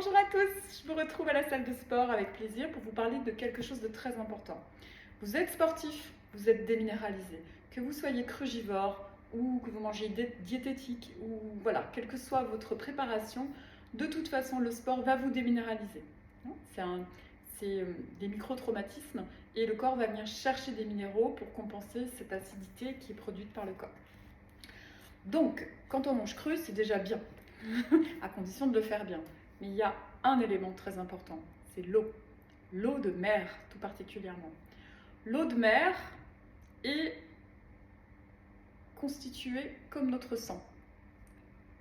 Bonjour à tous, je vous retrouve à la salle de sport avec plaisir pour vous parler de quelque chose de très important. Vous êtes sportif, vous êtes déminéralisé, que vous soyez crugivore ou que vous mangez diététique ou voilà, quelle que soit votre préparation, de toute façon le sport va vous déminéraliser. C'est des micro-traumatismes et le corps va venir chercher des minéraux pour compenser cette acidité qui est produite par le corps. Donc, quand on mange cru, c'est déjà bien, à condition de le faire bien. Mais il y a un élément très important, c'est l'eau. L'eau de mer, tout particulièrement. L'eau de mer est constituée comme notre sang,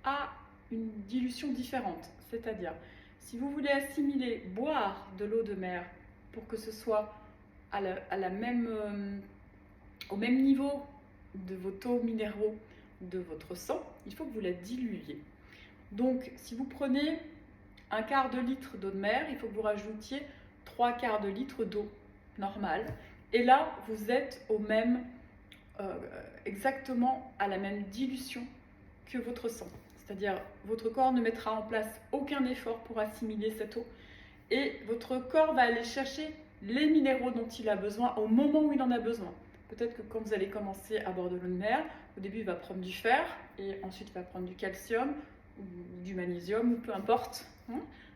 à une dilution différente. C'est-à-dire, si vous voulez assimiler, boire de l'eau de mer pour que ce soit au même niveau de vos taux minéraux de votre sang, il faut que vous la diluiez. Donc, si vous prenez un quart de litre d'eau de mer, il faut que vous rajoutiez 3 quarts de litre d'eau normale. Et là, vous êtes exactement à la même dilution que votre sang. C'est-à-dire, votre corps ne mettra en place aucun effort pour assimiler cette eau. Et votre corps va aller chercher les minéraux dont il a besoin au moment où il en a besoin. Peut-être que quand vous allez commencer à boire de l'eau de mer, au début il va prendre du fer, et ensuite il va prendre du calcium, ou du magnésium, ou peu importe.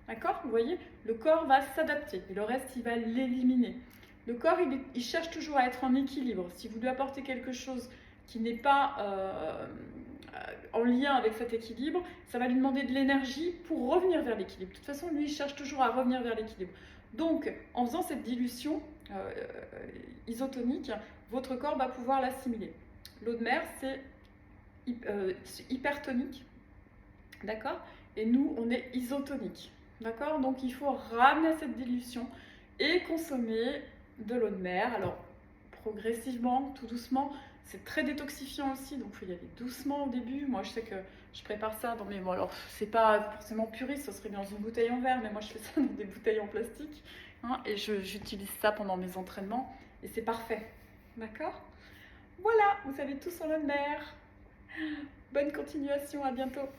D'accord? Vous voyez, le corps va s'adapter, et le reste il va l'éliminer. Le corps il cherche toujours à être en équilibre. Si vous lui apportez quelque chose qui n'est pas en lien avec cet équilibre, ça va lui demander de l'énergie pour revenir vers l'équilibre. De toute façon, lui, il cherche toujours à revenir vers l'équilibre. Donc, en faisant cette dilution isotonique, votre corps va pouvoir l'assimiler. L'eau de mer, c'est hypertonique, d'accord? Et nous, on est isotonique, d'accord? Donc, il faut ramener cette dilution et consommer de l'eau de mer. Alors, progressivement, tout doucement. C'est très détoxifiant aussi, donc il faut y aller doucement au début. Moi, je sais que je prépare ça dans mes... Bon, alors, c'est pas forcément puriste, ça serait dans une bouteille en verre, mais moi, je fais ça dans des bouteilles en plastique. Et j'utilise ça pendant mes entraînements, et c'est parfait. D'accord? Voilà, vous savez tout sur l'eau de mer. Bonne continuation, à bientôt.